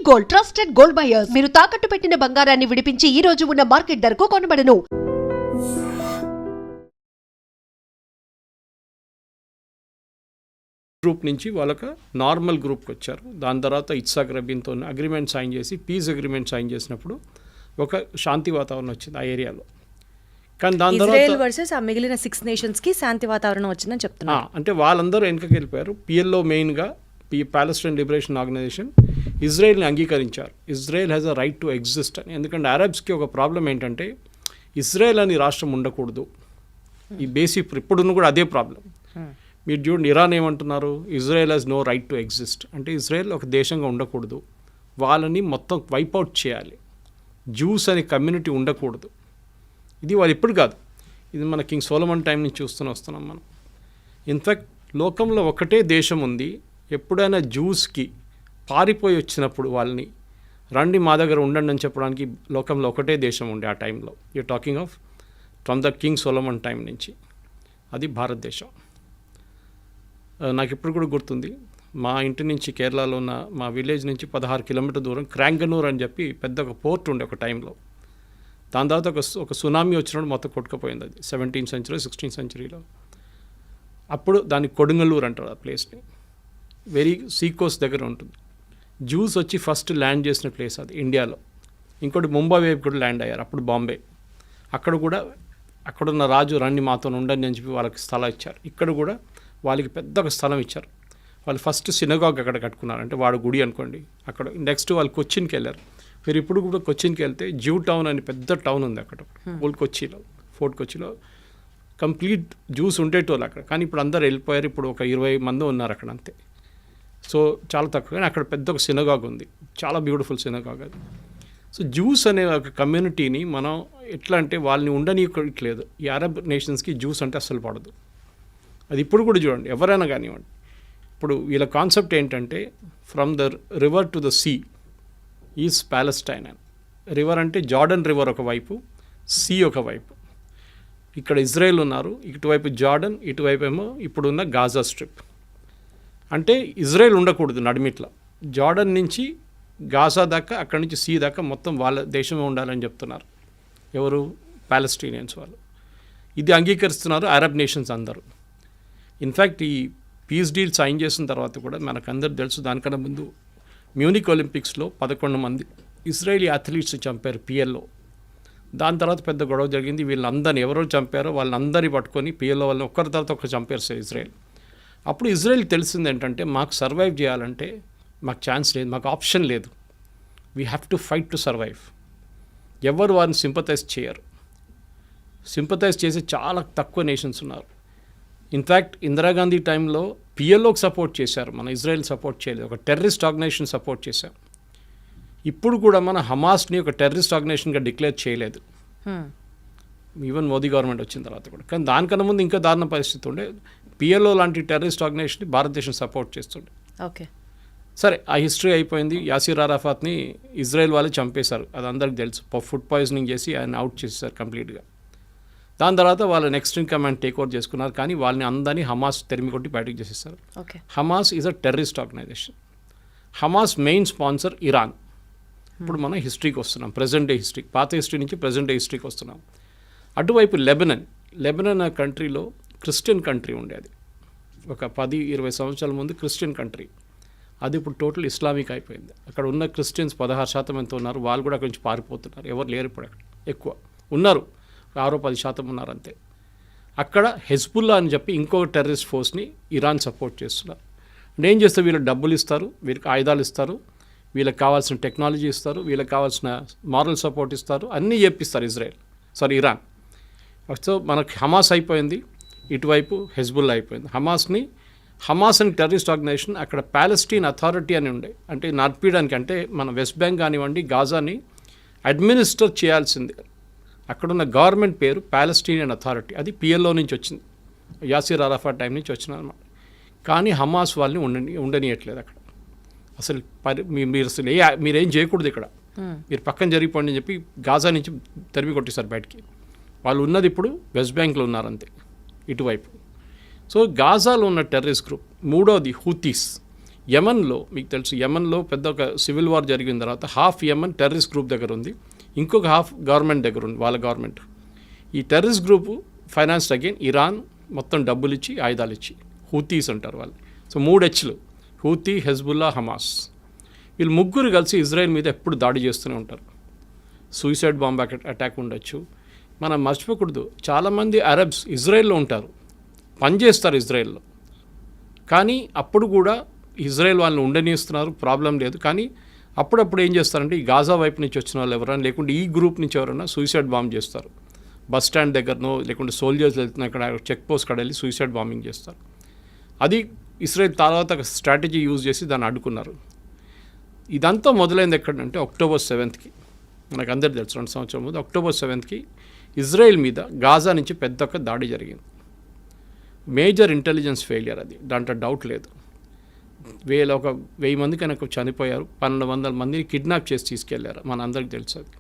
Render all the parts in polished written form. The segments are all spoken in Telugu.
Gold, trusted gold buyers. మీరు తాకట్టు పెట్టిన బంగారాన్ని విడిపించి ఈ రోజు ఉన్న మార్కెట్ ధరకు కొనబడను. గ్రూప్ నుంచి వాళ్ళకి నార్మల్ గ్రూప్కి వచ్చారు. దాని తర్వాత ఇత్సాక్ రబీన్తో అగ్రిమెంట్ సైన్ చేసి పీస్ అగ్రిమెంట్ సైన్ చేసినప్పుడు ఒక శాంతి వాతావరణం వచ్చింది ఆ ఏరియాలో. కానీ దాని ఇజ్రాయెల్ వర్సెస్ ఆ మిగిలిన 6 నేషన్స్కి శాంతి వాతావరణం వచ్చిందని చెప్తున్నారు. అంటే వాళ్ళందరూ వెనకకి వెళ్ళిపోయారు. పిఎల్ఓ మెయిన్గా పాలస్టైన్ లిబరేషన్ ఆర్గనైజేషన్ ఇజ్రాయెల్ని అంగీకరించారు. Israel has a right to exist అని. ఎందుకంటే అరబ్స్కి ఒక ప్రాబ్లం ఏంటంటే ఇజ్రాయెల్ అని రాష్ట్రం ఉండకూడదు. ఈ బేసిక్ ఇప్పుడున్న కూడా అదే ప్రాబ్లం. మీరు చూడండి, ఇరాన్ ఏమంటున్నారు, Israel has no right to exist. అంటే ఇజ్రాయెల్ ఒక దేశంగా ఉండకూడదు, వాళ్ళని మొత్తం వైపౌట్ చేయాలి, జ్యూస్ అనే కమ్యూనిటీ ఉండకూడదు. ఇది వాళ్ళు ఇప్పుడు కాదు, ఇది మన కింగ్ సోలమన్ టైం నుంచి వస్తున్నాం మనం. ఇన్ఫ్యాక్ట్ లోకంలో ఒకటే దేశం ఉంది, ఎప్పుడైనా జ్యూస్కి పారిపోయి వచ్చినప్పుడు వాళ్ళని రండి మా దగ్గర ఉండండి అని చెప్పడానికి లోకంలో ఒకటే దేశం ఉండే ఆ టైంలో. You talking of from the king Solomon time నుంచి, అది భారతదేశం. నాకు ఇప్పుడు కూడా గుర్తుంది, మా ఇంటి నుంచి కేరళలో ఉన్న మా విలేజ్ నుంచి 16 కిలోమీటర్ దూరం క్రాంగనూర్ అని చెప్పి పెద్ద ఒక పోర్ట్ ఉండే ఒక టైంలో. దాని తర్వాత ఒక సునామీ వచ్చినప్పుడు మొత్తం కొట్టుకుపోయింది. అది 17th century 16th centuryలో. అప్పుడు దాన్ని కొడుంగలూరు అంటారు ఆ ప్లేస్ని. వెరీ సీకోస్ట్ దగ్గర ఉంటుంది. జ్యూస్ వచ్చి ఫస్ట్ ల్యాండ్ చేసిన ప్లేస్ అది ఇండియాలో. ఇంకోటి ముంబై వైపు కూడా ల్యాండ్ అయ్యారు, అప్పుడు బాంబే. అక్కడ కూడా అక్కడున్న రాజు రండి మాతో ఉండండి అని చెప్పి వాళ్ళకి స్థలం ఇచ్చారు. ఇక్కడ కూడా వాళ్ళకి పెద్ద ఒక స్థలం ఇచ్చారు. వాళ్ళు ఫస్ట్ సినగాగ్ అక్కడ కట్టుకున్నారు, అంటే వాడు గుడి అనుకోండి. అక్కడ నెక్స్ట్ వాళ్ళు కొచ్చిన్కి వెళ్ళారు. మీరు ఇప్పుడు కూడా కొచ్చిన్కి వెళ్తే జ్యూ టౌన్ అని పెద్ద టౌన్ ఉంది అక్కడ, ఓల్డ్ కొచ్చిలో, ఫోర్ట్ కొచ్చిలో. కంప్లీట్ జ్యూస్ ఉండేటోళ్ళు అక్కడ, కానీ ఇప్పుడు అందరు వెళ్ళిపోయారు. ఇప్పుడు ఒక 20 మంది ఉన్నారు అక్కడ అంతే. సో చాలా తక్కువ, కానీ అక్కడ పెద్ద ఒక సినగాగ్ ఉంది, చాలా బ్యూటిఫుల్ సినగాగ్ అది. సో జ్యూస్ అనే ఒక కమ్యూనిటీని మనం ఎట్లా అంటే వాళ్ళని ఉండనీయట్లేదు. ఈ అరబ్ నేషన్స్కి జ్యూస్ అంటే అస్సలు పడదు. అది ఇప్పుడు కూడా చూడండి, ఎవరైనా కానివ్వండి. ఇప్పుడు వీళ్ళ కాన్సెప్ట్ ఏంటంటే from the river to the sea is Palestine అని. రివర్ అంటే జార్డన్ రివర్ ఒకవైపు, సీ ఒకవైపు. ఇక్కడ ఇజ్రాయెల్ ఉన్నారు, ఇటువైపు జార్డన్, ఇటువైపు ఏమో ఇప్పుడున్న గాజా స్ట్రిప్. అంటే ఇజ్రాయెల్ ఉండకూడదు నడిమిట్లా, జార్డన్ నుంచి గాజా దాకా, అక్కడి నుంచి సీ దాకా మొత్తం వాళ్ళ దేశమే ఉండాలని చెప్తున్నారు. ఎవరు? ప్యాలెస్టీనియన్స్ వాళ్ళు. ఇది అంగీకరిస్తున్నారు అరబ్ నేషన్స్ అందరూ. ఇన్ఫ్యాక్ట్ ఈ పీస్ డీల్ సైన్ చేసిన తర్వాత కూడా మనకందరూ తెలుసు, దానికన్నా ముందు మ్యూనిక్ ఒలింపిక్స్లో 11 మంది ఇజ్రాయేలీ అథ్లీట్స్ చంపారు పిఎల్లో. దాని తర్వాత పెద్ద గొడవ జరిగింది. వీళ్ళందరినీ ఎవరో చంపారో వాళ్ళందరినీ పట్టుకొని పిఎల్లో వాళ్ళని ఒక్కరి తర్వాత ఒకరు చంపారు సార్ ఇజ్రాయెల్. అప్పుడు ఇజ్రాయెల్ తెలిసింది ఏంటంటే మాకు సర్వైవ్ చేయాలంటే మాకు ఛాన్స్ లేదు, మాకు ఆప్షన్ లేదు, we have to fight to survive. ఎవరు వారిని సింపథైజ్ చేయరు. సింపథైజ్ చేసే చాలా తక్కువ నేషన్స్ ఉన్నారు. ఇన్ఫ్యాక్ట్ ఇందిరాగాంధీ టైంలో పిఎల్ఓకి సపోర్ట్ చేశారు, మన ఇజ్రాయెల్ సపోర్ట్ చేయలేదు. ఒక టెర్రరిస్ట్ ఆర్గనైజేషన్ సపోర్ట్ చేశారు. ఇప్పుడు కూడా మన హమాస్ని ఒక టెర్రరిస్ట్ ఆర్గనైజేషన్గా డిక్లేర్ చేయలేదు, ఈవెన్ మోదీ గవర్నమెంట్ వచ్చిన తర్వాత కూడా. కానీ దానికన్నా ముందు ఇంకా దారుణ పరిస్థితి ఉండే. పిఎల్ఓ లాంటి టెర్రరిస్ట్ ఆర్గనైజేషన్ని భారతదేశం సపోర్ట్ చేస్తుండే. ఓకే, సరే ఆ హిస్టరీ అయిపోయింది. యాసిర్ అరాఫాత్ని ఇజ్రాయెల్ వాళ్ళు చంపేశారు, అది అందరికి తెలుసు. ఫుడ్ పాయిజనింగ్ చేసి ఆయన అవుట్ చేసేసారు కంప్లీట్గా. దాని తర్వాత వాళ్ళు next in command take over చేసుకున్నారు, కానీ వాళ్ళని అందరినీ హమాస్ తెరిమి కొట్టి బయటకు చేసేస్తారు. Hamas is a terrorist organisation. Hamas main sponsor Iran. ఇప్పుడు మనం హిస్టరీకి వస్తున్నాం, ప్రజెంట్ డే హిస్టరీ, పాత హిస్టరీ నుంచి ప్రజెంట్ డే హిస్టరీకి వస్తున్నాం. అటువైపు లెబనన్ ఆ కంట్రీలో క్రిస్టియన్ కంట్రీ ఉండేది. ఒక 10-20 సంవత్సరాల ముందు క్రిస్టియన్ కంట్రీ, అది ఇప్పుడు టోటల్ ఇస్లామిక్ అయిపోయింది. అక్కడ ఉన్న క్రిస్టియన్స్ 16% ఎంత ఉన్నారు, వాళ్ళు కూడా అక్కడి నుంచి పారిపోతున్నారు. ఎవరు లేరు ఇప్పుడు అక్కడ, ఎక్కువ ఉన్నారు 6-10% ఉన్నారు అంతే. అక్కడ హెజ్బుల్లా అని చెప్పి ఇంకో టెర్రరిస్ట్ ఫోర్స్ని ఇరాన్ సపోర్ట్ చేస్తున్నారు. అంటే ఏం చేస్తారు, వీళ్ళకి డబ్బులు ఇస్తారు, వీళ్ళకి ఆయుధాలు ఇస్తారు, వీళ్ళకి కావాల్సిన టెక్నాలజీ ఇస్తారు, వీళ్ళకి కావాల్సిన మారల్ సపోర్ట్ ఇస్తారు, అన్నీ చెప్పిస్తారు ఇరాన్. సో మనకి హమాస్ అయిపోయింది, ఇటువైపు హెజ్బుల్లా అయిపోయింది. హమాస్ అని టెర్రరిస్ట్ ఆర్గనైజేషన్ అక్కడ ప్యాలెస్టీన్ అథారిటీ అని ఉండే, అంటే నడిపించడానికి, అంటే మన వెస్ట్ బ్యాంక్ కానివ్వండి గాజాని అడ్మినిస్టర్ చేయాల్సింది. అక్కడున్న గవర్నమెంట్ పేరు ప్యాలెస్టీనియన్ అథారిటీ, అది పిఎల్ఓ నుంచి వచ్చింది, యాసిర్ అరాఫాత్ టైం నుంచి వచ్చింది అనమాట. కానీ హమాస్ వాళ్ళని ఉండనియట్లేదు అక్కడ. అసలు మీరు అసలు మీరేం చేయకూడదు ఇక్కడ, మీరు పక్కన జరిగిపోండి అని చెప్పి గాజా నుంచి తరిమి కొట్టేశారు బయటికి. వాళ్ళు ఉన్నది ఇప్పుడు వెస్ట్ బ్యాంక్లో ఉన్నారంతే ఇటువైపు. సో గాజాలో ఉన్న టెర్రరిస్ట్ గ్రూప్. మూడోది హూతీస్. యమన్లో మీకు తెలుసు, యమన్లో పెద్ద ఒక సివిల్ వార్ జరిగిన తర్వాత హాఫ్ యమన్ టెర్రరిస్ట్ గ్రూప్ దగ్గర ఉంది, ఇంకొక హాఫ్ గవర్నమెంట్ దగ్గర ఉంది, వాళ్ళ గవర్నమెంట్. ఈ terrorist group financed again Iran, మొత్తం డబ్బులు ఇచ్చి ఆయుధాలు ఇచ్చి, హూతీస్ అంటారు వాళ్ళు. So 3 H's, Houthi, Hezbollah, Hamas. వీళ్ళు ముగ్గురు కలిసి ఇజ్రాయెల్ మీద ఎప్పుడు దాడి చేస్తూనే ఉంటారు. సూసైడ్ బాంబ్ అటాక్ ఉండొచ్చు. మనం మర్చిపోకూడదు, చాలామంది అరబ్స్ ఇజ్రాయెల్లో ఉంటారు, పనిచేస్తారు ఇజ్రాయెల్లో, కానీ అప్పుడు కూడా ఇజ్రాయెల్ వాళ్ళని ఉండనిస్తున్నారు, ప్రాబ్లం లేదు. కానీ అప్పుడప్పుడు ఏం చేస్తారంటే ఈ గాజా వైపు నుంచి వచ్చిన వాళ్ళు ఎవరైనా, లేకుంటే ఈ గ్రూప్ నుంచి ఎవరైనా సూసైడ్ బాంబ్ చేస్తారు. బస్ స్టాండ్ దగ్గరనో లేకుంటే సోల్జర్స్ వెళ్తున్న అక్కడ చెక్ పోస్ట్ కాడ వెళ్ళి సూసైడ్ బాంబింగ్ చేస్తారు. అది ఇజ్రాయెల్ తర్వాత స్ట్రాటజీ యూజ్ చేసి దాన్ని అడ్డుకున్నారు. ఇదంతా మొదలైంది ఎక్కడంటే October 7th. మనకు అందరు తెలుసు, 2 సంవత్సరాల ముందు October 7th ఇజ్రాయెల్ మీద గాజా నుంచి పెద్ద ఒక దాడి జరిగింది. మేజర్ ఇంటెలిజెన్స్ ఫెయిలియర్ అది, దాంట్లో డౌట్ లేదు. 1000 మంది కనుక చనిపోయారు, 1200 మందిని కిడ్నాప్ చేసి తీసుకెళ్లారు, మన అందరికి తెలుసు అది.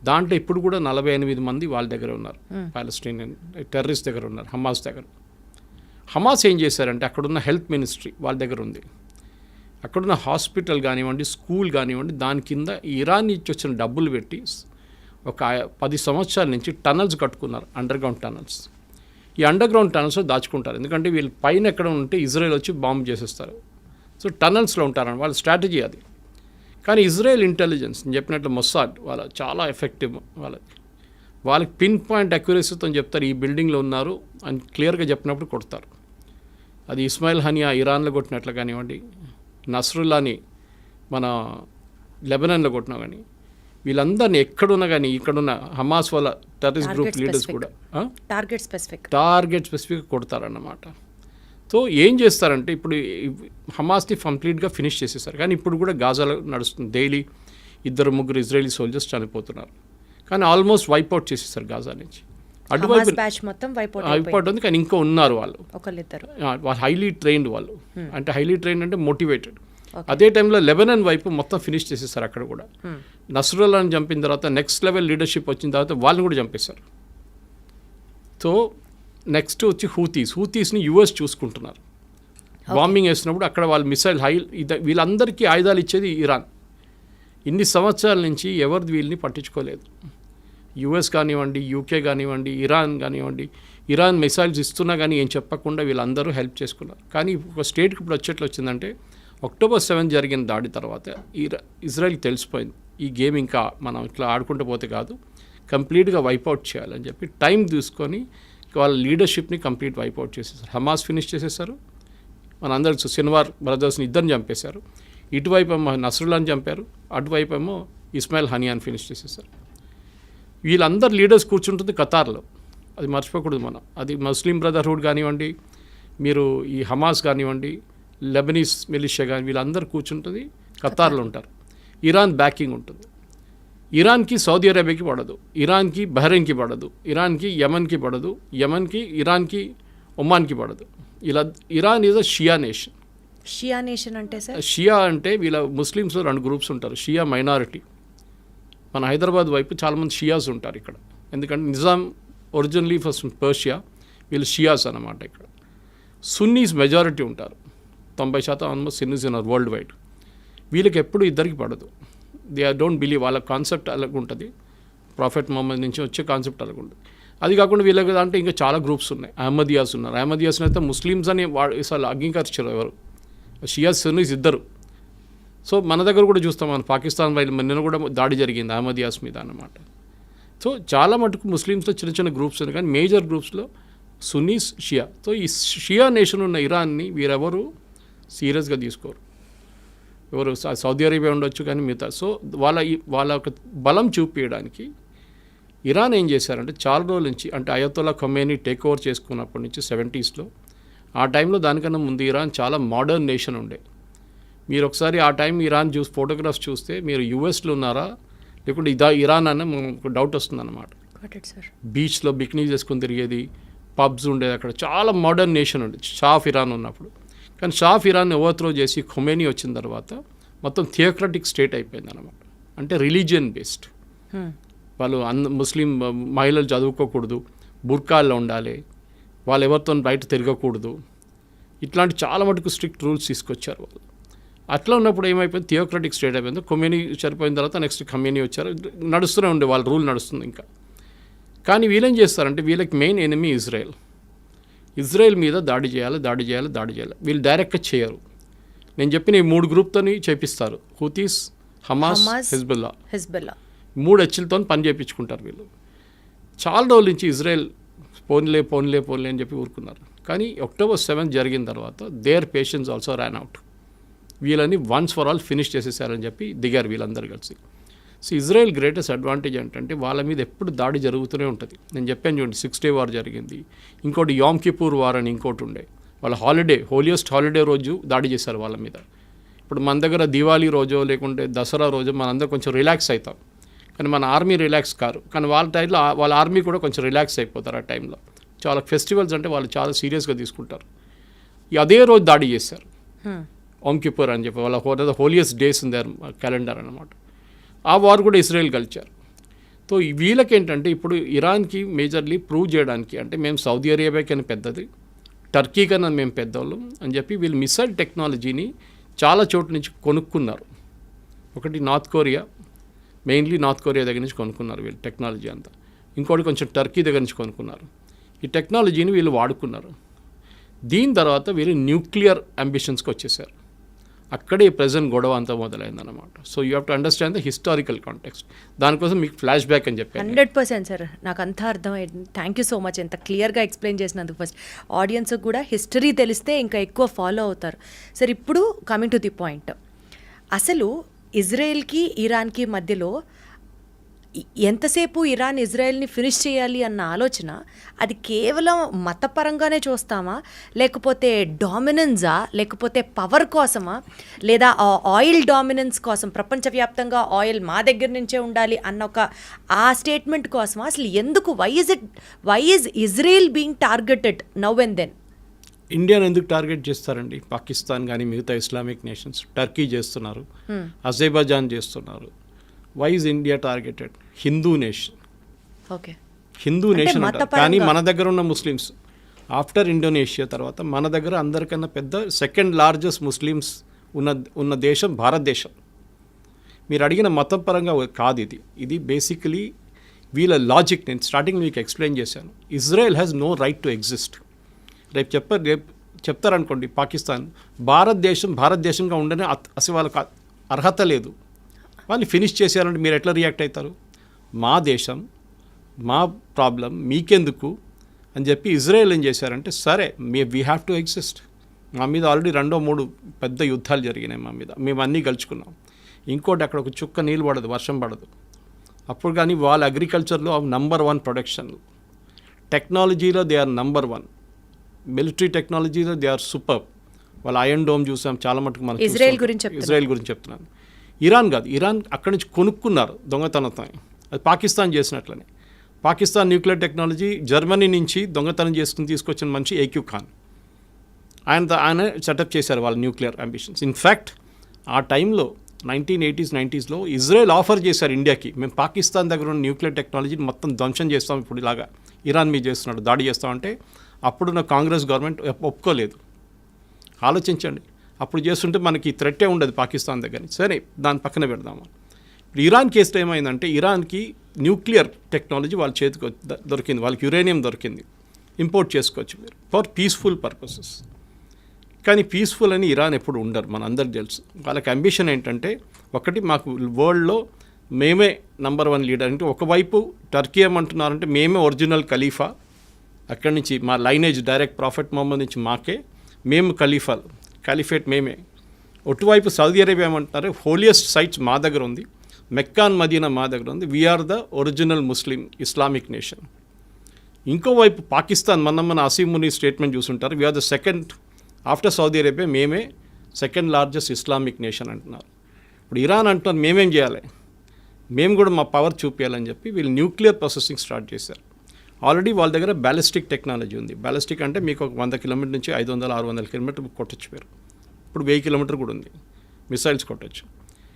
దాంట్లో ఇప్పుడు కూడా 48 మంది వాళ్ళ దగ్గర ఉన్నారు, పాలస్టీనియన్ టెర్రరిస్ట్ దగ్గర ఉన్నారు, హమాస్ దగ్గర. హమాస్ ఏం చేశారంటే అక్కడున్న హెల్త్ మినిస్ట్రీ వాళ్ళ దగ్గర ఉంది, అక్కడున్న హాస్పిటల్ కానివ్వండి, స్కూల్ కానివ్వండి, దాని కింద ఇరాన్ నుంచి వచ్చిన డబ్బులు పెట్టి ఒక 10 సంవత్సరాల నుంచి టనల్స్ కట్టుకున్నారు, అండర్గ్రౌండ్ టనల్స్. ఈ అండర్గ్రౌండ్ టనల్స్లో దాచుకుంటారు, ఎందుకంటే వీళ్ళు పైన ఎక్కడ ఉంటే ఇజ్రాయెల్ వచ్చి బాంబు చేసేస్తారు. సో టనల్స్లో ఉంటారని వాళ్ళ స్ట్రాటజీ అది. కానీ ఇజ్రాయెల్ ఇంటెలిజెన్స్ చెప్పినట్లు మొస్సాడ్ వాళ్ళ చాలా ఎఫెక్టివ్, వాళ్ళకి పిన్ పాయింట్ అక్యురసీతో చెప్తారు ఈ బిల్డింగ్లో ఉన్నారు అని క్లియర్గా చెప్పినప్పుడు కొడతారు. అది ఇస్మాయిల్ హనియా ఇరాన్లో కొట్టినట్లు కానివ్వండి, నస్రుల్లాని మన లెబనాన్లో కొట్టినా కానీ, వీళ్ళందరినీ ఎక్కడున్నా కానీ ఇక్కడున్న హమాస్ వాళ్ళ టెర్రరిస్ట్ గ్రూప్ లీడర్స్ కూడా టార్గెట్ స్పెసిఫిక్ కొడతారన్నమాట. సో ఏం చేస్తారంటే ఇప్పుడు హమాస్ని కంప్లీట్గా ఫినిష్ చేసేసారు, కానీ ఇప్పుడు కూడా గాజాలో నడుస్తుంది, డైలీ 2-3 ఇజ్రాయలీ సోల్జర్స్ చనిపోతున్నారు. కానీ ఆల్మోస్ట్ వైప్అవుట్ చేసేసారు గాజా నుంచి. అటువైపు వైప్అవుట్ ఉంది, కానీ ఇంకా ఉన్నారు వాళ్ళు హైలీ ట్రైన్డ్ వాళ్ళు, అంటే హైలీ ట్రైన్డ్ అంటే మోటివేటెడ్. అదే టైంలో లెబనాన్ వైపు మొత్తం ఫినిష్ చేసేసారు. అక్కడ కూడా నస్రుల్లాని చంపిన తర్వాత నెక్స్ట్ లెవెల్ లీడర్షిప్ వచ్చిన తర్వాత వాళ్ళని కూడా చంపేశారు. సో నెక్స్ట్ వచ్చి హూతీస్ని యుఎస్ చూసుకుంటున్నారు. బాంబింగ్ వేసినప్పుడు అక్కడ వాళ్ళు మిసైల్ వీళ్ళందరికీ ఆయుధాలు ఇచ్చేది ఇరాన్. ఇన్ని సంవత్సరాల నుంచి ఎవరు వీళ్ళని పట్టించుకోలేదు. యుఎస్ కానివ్వండి, యూకే కానివ్వండి, ఇరాన్ కానివ్వండి, ఇరాన్ మిసైల్స్ ఇస్తున్నా కానీ ఏం చెప్పకుండా వీళ్ళందరూ హెల్ప్ చేసుకున్నారు. కానీ ఒక స్టేట్కి ఇప్పుడు వచ్చేట్లు వచ్చిందంటే October 7th జరిగిన దాడి తర్వాత ఇజ్రాయెల్కి తెలిసిపోయింది ఈ గేమ్ ఇంకా మనం ఇట్లా ఆడుకుంటూ పోతే కాదు, కంప్లీట్గా వైప్అవుట్ చేయాలని చెప్పి టైం తీసుకొని వాళ్ళ లీడర్షిప్ని కంప్లీట్ వైప్అవుట్ చేసేసారు. హమాస్ ఫినిష్ చేసేసారు, మన అందరు సిన్వార్ బ్రదర్స్ని ఇద్దరిని చంపేశారు. ఇటువైపు ఏమో నస్రుల్లాని చంపారు, అటువైపు ఏమో ఇస్మాయిల్ హనియాని ఫినిష్ చేసేసారు. వీళ్ళందరు లీడర్స్ కూర్చుంటుంది ఖతార్లో, అది మర్చిపోకూడదు మనం. అది ముస్లిం బ్రదర్హుడ్ కానివ్వండి, మీరు ఈ హమాస్ కానివ్వండి, లెబనీస్ మిలిషియా కానీ వీళ్ళందరూ కూర్చుంటుంది ఖతార్లో ఉంటారు. ఇరాన్ బ్యాకింగ్ ఉంటుంది. ఇరాన్కి సౌదీ అరేబియాకి పడదు, ఇరాన్కి బహ్రెయిన్కి పడదు, ఇరాన్కి యమన్కి పడదు, యమన్కి ఇరాన్కి ఒమాన్కి పడదు. ఇలా Iran is a Shia nation. Shia అంటే వీళ్ళ ముస్లిమ్స్లో 2 గ్రూప్స్ ఉంటారు. షియా మైనారిటీ, మన హైదరాబాద్ వైపు చాలామంది షియాస్ ఉంటారు ఇక్కడ, ఎందుకంటే నిజాం ఒరిజినలీ ఫస్ట్ పర్షియా, వీళ్ళు షియాస్ అన్నమాట. ఇక్కడ సున్నీస్ మెజారిటీ ఉంటారు, 90% ఆల్మోస్ట్ సున్నీస్ ఉన్నారు వరల్డ్ వైడ్. వీళ్ళకి ఎప్పుడు ఇద్దరికి పడదు. దే డోంట్ బిలీవ్, వాళ్ళ కాన్సెప్ట్ అలాగ ఉంటుంది, ప్రాఫెట్ మొహమ్మద్ నుంచి వచ్చే కాన్సెప్ట్ అలాగ ఉంటుంది. అది కాకుండా వీళ్ళకి అంటే ఇంకా చాలా గ్రూప్స్ ఉన్నాయి. అహ్మదియాస్ ఉన్నారు, అహ్మదియాస్ని అయితే ముస్లిమ్స్ అని అసలు అంగీకరించారు ఎవరు, షియాస్ సున్నీస్ ఇద్దరు. సో మన దగ్గర కూడా చూస్తాం, మన పాకిస్తాన్ వైపు నిన్న కూడా దాడి జరిగింది అహ్మదియాస్ మీద అన్నమాట. సో చాలా మటుకు ముస్లిమ్స్లో చిన్న చిన్న గ్రూప్స్ ఉన్నాయి, కానీ మేజర్ గ్రూప్స్లో సున్నీస్, షియా. సో ఈ షియా నేషన్ ఉన్న ఇరాన్ని వీరెవరు సీరియస్గా తీసుకోరు. ఎవరు సౌదీ అరేబియా ఉండొచ్చు కానీ మిగతా. సో వాళ్ళ ఒక బలం చూపించడానికి ఇరాన్ ఏం చేశారంటే చాలా రోజుల నుంచి, అంటే అయతొల్లా ఖొమైనీ టేక్ ఓవర్ చేసుకున్నప్పటి నుంచి 70s ఆ టైంలో దానికన్నా ముందు ఇరాన్ చాలా మోడర్న్ నేషన్ ఉండే. మీరు ఒకసారి ఆ టైం ఇరాన్ ఫోటోగ్రాఫ్స్ చూస్తే మీరు యూఎస్లో ఉన్నారా లేకుంటే ఇరాన్ అన్న ఒక డౌట్ వస్తుంది అన్నమాట. బీచ్లో బిక్నీ చేసుకుని తిరిగేది, పబ్స్ ఉండేది, అక్కడ చాలా మోడర్న్ నేషన్ ఉండేది షా ఆఫ్ ఇరాన్ ఉన్నప్పుడు. కానీ షా ఆఫ్ ఇరాన్ ఓవర్త్రో చేసి ఖొమైనీ వచ్చిన తర్వాత మొత్తం థియోక్రటిక్ స్టేట్ అయిపోయింది అన్నమాట. అంటే రిలీజియన్ బేస్డ్. వాళ్ళు ముస్లిం మహిళలు చదువుకోకూడదు, బుర్కాల్లో ఉండాలి, వాళ్ళు ఎవరితో బయట తిరగకూడదు, ఇట్లాంటి చాలా మటుకు స్ట్రిక్ట్ రూల్స్ తీసుకొచ్చారు వాళ్ళు. అట్లా ఉన్నప్పుడు ఏమైపోయింది, థియోక్రటిక్ స్టేట్ అయిపోయింది. కొమ్యూని చనిపోయిన తర్వాత నెక్స్ట్ కమ్యూని వచ్చారు, నడుస్తూనే ఉండే వాళ్ళ రూల్ నడుస్తుంది ఇంకా. కానీ వీళ్ళేం చేస్తారంటే వీళ్ళకి మెయిన్ ఎనిమీ ఇజ్రాయెల్ మీద దాడి చేయాలి. వీళ్ళు డైరెక్ట్గా చేయరు. నేను చెప్పిన ఈ 3 గ్రూప్తోని చేపిస్తారు, హూతీస్, హమాస్, హిజ్బుల్లా. 3 హెచ్లతో పని చేయించుకుంటారు వీళ్ళు. చాలా రోజుల నుంచి ఇజ్రాయెల్ పోన్లే అని చెప్పి ఊరుకున్నారు. కానీ October 7 జరిగిన తర్వాత their patience also ran out. వీళ్ళని వన్స్ ఫర్ ఆల్ ఫినిష్ చేసేసారని చెప్పి దిగారు వీళ్ళందరూ కలిసి. సో ఇజ్రాయెల్ గ్రేటెస్ట్ అడ్వాంటేజ్ ఏంటంటే వాళ్ళ మీద ఎప్పుడు దాడి జరుగుతూనే ఉంటుంది. నేను చెప్పాను చూడండి, 6 Day వార్ జరిగింది, ఇంకోటి యామ్ కిపూర్ వార్ అని ఇంకోటి ఉండే. వాళ్ళ హోలియెస్ట్ హాలిడే రోజు దాడి చేశారు వాళ్ళ మీద. ఇప్పుడు మన దగ్గర దివాళీ రోజో లేకుంటే దసరా రోజు మనందరూ కొంచెం రిలాక్స్ అవుతాం, కానీ మన ఆర్మీ రిలాక్స్ కారు. కానీ వాళ్ళ టైంలో వాళ్ళ ఆర్మీ కూడా కొంచెం రిలాక్స్ అయిపోతారు ఆ టైంలో. చాలా ఫెస్టివల్స్ అంటే వాళ్ళు చాలా సీరియస్గా తీసుకుంటారు. అదే రోజు దాడి చేశారు, యామ్ కిపూర్ అని చెప్పి. వాళ్ళ holiest days in their calendar అన్నమాట. ఆ వార్ కూడా ఇజ్రాయెల్ గెలిచారు. సో వీళ్ళకేంటంటే ఇప్పుడు ఇరాన్కి మేజర్లీ ప్రూవ్ చేయడానికి, అంటే మేము సౌదీ అరేబియా కన్నా పెద్దది, టర్కీ కన్నా మేము పెద్దవాళ్ళం అని చెప్పి వీళ్ళు మిసైల్ టెక్నాలజీని చాలా చోట్ల నుంచి కొనుక్కున్నారు. ఒకటి మెయిన్లీ నార్త్ కొరియా దగ్గర నుంచి కొనుక్కున్నారు వీళ్ళు టెక్నాలజీ అంతా. ఇంకోటి కొంచెం టర్కీ దగ్గర నుంచి కొనుక్కున్నారు. ఈ టెక్నాలజీని వీళ్ళు వాడుకున్నారు. దీని తర్వాత వీళ్ళు న్యూక్లియర్ అంబిషన్స్కి వచ్చేసారు. అక్కడే ప్రజెంట్ గొడవ అంతా మొదలైందన్నమాట. So you have to understand the historical context. దానికోసం మీకు ఫ్లాష్ బ్యాక్ అని చెప్పాను. 100% సార్, నాకు అంతా అర్థమైంది. థ్యాంక్ యూ సో మచ్, ఎంత క్లియర్గా ఎక్స్ప్లెయిన్ చేసినందుకు. ఫస్ట్ ఆడియన్స్కి కూడా హిస్టరీ తెలిస్తే ఇంకా ఎక్కువ ఫాలో అవుతారు. సార్ ఇప్పుడు కమింగ్ టు ది పాయింట్, అసలు ఇజ్రాయెల్కి ఇరాన్కి మధ్యలో ఎంతసేపు ఇరాన్ ఇజ్రాయెల్ని ఫినిష్ చేయాలి అన్న ఆలోచన, అది కేవలం మతపరంగానే చూస్తామా, లేకపోతే డామినెన్సా, లేకపోతే పవర్ కోసమా, లేదా ఆయిల్ డామినెన్స్ కోసం, ప్రపంచవ్యాప్తంగా ఆయిల్ మా దగ్గర నుంచే ఉండాలి అన్న ఆ స్టేట్మెంట్ కోసమా? అసలు ఎందుకు, why is Israel being targeted now and then? ఇండియాను ఎందుకు టార్గెట్ చేస్తారండి? పాకిస్తాన్ కానీ మిగతా ఇస్లామిక్ నేషన్స్, టర్కీ చేస్తున్నారు, అజర్బైజాన్ చేస్తున్నారు. Why is India targeted? Hindu nation. Okay, Hindu nation అంటారు, కానీ మన దగ్గర ఉన్న ముస్లిమ్స్ ఆఫ్టర్ ఇండోనేషియా తర్వాత మన దగ్గర అందరికన్నా పెద్ద సెకండ్ లార్జెస్ట్ ముస్లిమ్స్ ఉన్న దేశం భారతదేశం. మీరు అడిగిన మతం పరంగా కాదు ఇది బేసికలీ వీళ్ళ లాజిక్. నేను స్టార్టింగ్ మీకు ఎక్స్ప్లెయిన్ చేశాను. Israel has no right to exist. రేపు చెప్తారనుకోండి పాకిస్తాన్, భారతదేశంగా ఉండనే అసలు వాళ్ళకి అర్హత లేదు, వాళ్ళు ఫినిష్ చేసేయాలంటే మీరు ఎట్లా రియాక్ట్ అవుతారు? మా దేశం, మా ప్రాబ్లం మీకెందుకు అని చెప్పి ఇజ్రాయెల్ ఏం చేశారంటే, సరే వీ హ్యావ్ టు ఎగ్జిస్ట్. మా మీద ఆల్రెడీ 2-3 పెద్ద యుద్ధాలు జరిగినాయి మా మీద, మేము అన్నీ గెలుచుకున్నాం. ఇంకోటి అక్కడ ఒక చుక్క నీళ్ళు పడదు, వర్షం పడదు. అప్పుడు కానీ వాళ్ళ అగ్రికల్చర్లో నంబర్ 1 ప్రొడక్షన్, టెక్నాలజీలో దే ఆర్ నంబర్ 1, మిలిటరీ టెక్నాలజీలో దే ఆర్ సూపర్. వాళ్ళ ఐరన్ డోమ్ చూసాం చాలా మటుకు. మనం ఇజ్రాయెల్ గురించి చెప్తున్నాను. ఇరాన్ కాదు, ఇరాన్ అక్కడి నుంచి కొనుక్కున్నారు దొంగతనంతో. అది పాకిస్తాన్ చేసినట్లనే. పాకిస్తాన్ న్యూక్లియర్ టెక్నాలజీ జర్మనీ నుంచి దొంగతనం తీసుకొచ్చిన మనిషి ఏక్యూ ఖాన్. ఆయన సెటప్ చేశారు వాళ్ళ న్యూక్లియర్ అంబిషన్స్. ఇన్ఫ్యాక్ట్ ఆ టైంలో 1980s 90sలో ఇజ్రాయెల్ ఆఫర్ చేశారు ఇండియాకి, మేము పాకిస్తాన్ దగ్గర ఉన్న న్యూక్లియర్ టెక్నాలజీని మొత్తం ధ్వంసం చేస్తాం, ఇప్పుడు ఇలాగా ఇరాన్ మీద చేస్తున్నాడు, దాడి చేస్తామంటే అప్పుడున్న కాంగ్రెస్ గవర్నమెంట్ ఒప్పుకోలేదు. ఆలోచించండి, అప్పుడు చేస్తుంటే మనకి థ్రెట్టే ఉండదు పాకిస్తాన్ దగ్గర. సరే దాని పక్కన పెడదాము. ఇప్పుడు ఇరాన్ కేసులో ఏమైందంటే, ఇరాన్కి న్యూక్లియర్ టెక్నాలజీ వాళ్ళ చేతికి దొరికింది, వాళ్ళకి యురేనియం దొరికింది, ఇంపోర్ట్ చేసుకోవచ్చు మీరు ఫర్ పీస్ఫుల్ పర్పసెస్. కానీ పీస్ఫుల్ అని ఇరాన్ ఎప్పుడు ఉండరు, మన అందరికి తెలుసు. వాళ్ళకి అంబిషన్ ఏంటంటే, ఒకటి మాకు వరల్డ్లో మేమే నంబర్ 1 లీడర్. అంటే ఒకవైపు టర్కీ ఏమంటున్నారంటే మేమే ఒరిజినల్ ఖలీఫా, అక్కడి నుంచి మా లైనేజ్ డైరెక్ట్ ప్రాఫెట్ మొహమ్మద్ నుంచి మాకే, మేము ఖలీఫేట్ మేమే. ఒటువైపు సౌదీ అరేబియా ఏమంటున్నారు, హోలియెస్ట్ సైట్స్ మా దగ్గర ఉంది, మెక్కాన్ మదీనా మా దగ్గర ఉంది, we are the original Muslim Islamic nation. ఇంకోవైపు పాకిస్తాన్, మన అసీమ్ మునీ స్టేట్మెంట్ చూసుంటారు, we are the second after Saudi Arabia, మేమే సెకండ్ లార్జెస్ట్ ఇస్లామిక్ నేషన్ అంటున్నారు. ఇప్పుడు ఇరాన్ అంటున్నారు మేమేం చేయాలి, మేము కూడా మా పవర్ చూపించాలని చెప్పి వీళ్ళు న్యూక్లియర్ ప్రాసెసింగ్ స్టార్ట్ చేశారు. ఆల్రెడీ వాళ్ళ దగ్గర బ్యాలిస్టిక్ టెక్నాలజీ ఉంది. బ్యాలిస్టిక్ అంటే మీకు ఒక 100 కిలోమీటర్ నుంచి 500-600 కిలోమీటర్ కొట్టచ్చు మీరు. ఇప్పుడు 1000 కిలోమీటర్ కూడా ఉంది, మిసైల్స్ కొట్టచ్చు.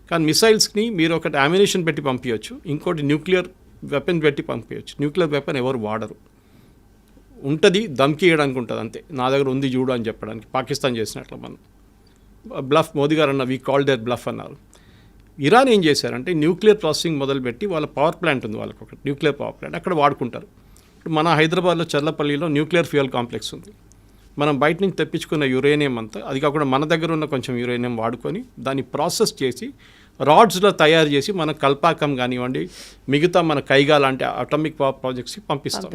కానీ మిసైల్స్ని మీరు ఒకటి అమ్యునిషన్ పెట్టి పంపించవచ్చు, ఇంకోటి న్యూక్లియర్ వెపన్ పెట్టి పంపించవచ్చు. న్యూక్లియర్ వెపన్ ఎవరు వాడరు, ఉంటుంది దమ్కి ఇవ్వడానికి ఉంటుంది అంతే, నా దగ్గర ఉంది చూడు అని చెప్పడానికి, పాకిస్తాన్ చేసినట్లు మనం. బ్లఫ్ మోదీ గారు అన్న వీ కాల్ దేర్ బ్లఫ్ అన్నారు. ఇరాన్ ఏం చేశారంటే న్యూక్లియర్ ప్రాసెసింగ్ మొదలుపెట్టి వాళ్ళ పవర్ ప్లాంట్ ఉంది, వాళ్ళకి ఒక న్యూక్లియర్ పవర్ ప్లాంట్ అక్కడ వాడుకుంటారు. ఇప్పుడు మన హైదరాబాద్లో చల్లపల్లిలో న్యూక్లియర్ ఫ్యూయల్ కాంప్లెక్స్ ఉంది. మనం బయట నుంచి తెప్పించుకున్న యురేనియం అంతా, అది కాకుండా మన దగ్గర ఉన్న కొంచెం యురేనియం వాడుకొని దాన్ని ప్రాసెస్ చేసి రాడ్స్లో తయారు చేసి మన కల్పాకం కానివ్వండి, మిగతా మన కైగా లాంటి అటామిక్ పవర్ ప్రాజెక్ట్స్కి పంపిస్తాం.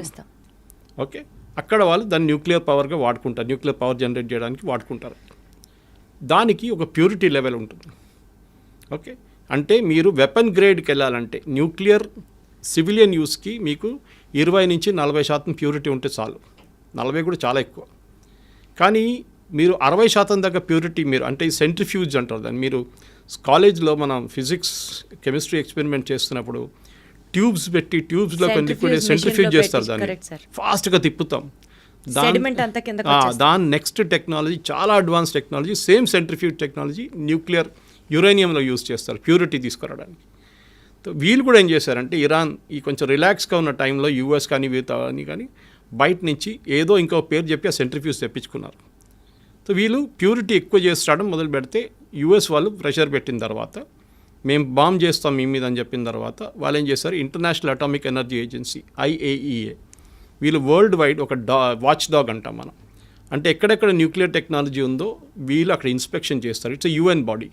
ఓకే, అక్కడ వాళ్ళు దాన్ని న్యూక్లియర్ పవర్గా వాడుకుంటారు, న్యూక్లియర్ పవర్ జనరేట్ చేయడానికి వాడుకుంటారు. దానికి ఒక ప్యూరిటీ లెవెల్ ఉంటుంది. ఓకే, అంటే మీరు వెపన్ గ్రేడ్కి వెళ్ళాలంటే న్యూక్లియర్ సివిలియన్ యూస్కి మీకు 20-40% ప్యూరిటీ ఉంటే చాలు. 40 కూడా చాలా ఎక్కువ. కానీ మీరు 60% దాకా ప్యూరిటీ మీరు అంటే సెంట్రిఫ్యూజ్ అంటారు దాన్ని. మీరు కాలేజ్లో మనం ఫిజిక్స్ కెమిస్ట్రీ ఎక్స్పెరిమెంట్ చేస్తున్నప్పుడు ట్యూబ్స్ పెట్టి ట్యూబ్స్లో లిక్విడ్ సెంట్రిఫ్యూజ్ చేస్తారు, దాన్ని ఫాస్ట్గా తిప్పుతాం. దాని నెక్స్ట్ టెక్నాలజీ చాలా advance technology, same centrifuge technology nuclear యురేనియంలో యూజ్ చేస్తారు ప్యూరిటీ తీసుకురావడానికి. వీళ్ళు కూడా ఏం చేశారంటే ఇరాన్ ఈ కొంచెం రిలాక్స్గా ఉన్న టైంలో యూఎస్ కానీ వీళ్ళని కానీ బయట నుంచి ఏదో ఇంకో పేరు చెప్పి ఆ సెంట్రిఫ్యూజ్ తెప్పించుకున్నారు. సో వీళ్ళు ప్యూరిటీ ఎక్కువ చేస్తాడం మొదలు పెడితే యూఎస్ వాళ్ళు ప్రెషర్ పెట్టిన తర్వాత మేము బాంబ్ చేస్తాం మీ మీద అని చెప్పిన తర్వాత వాళ్ళు ఏం చేశారు, international atomic energy agency IAEA వీళ్ళు వరల్డ్ వైడ్ ఒక వాచ్ డాగ్ అంటాం మనం. అంటే ఎక్కడెక్కడ న్యూక్లియర్ టెక్నాలజీ ఉందో వీళ్ళు అక్కడ ఇన్స్పెక్షన్ చేస్తారు. It's UN body.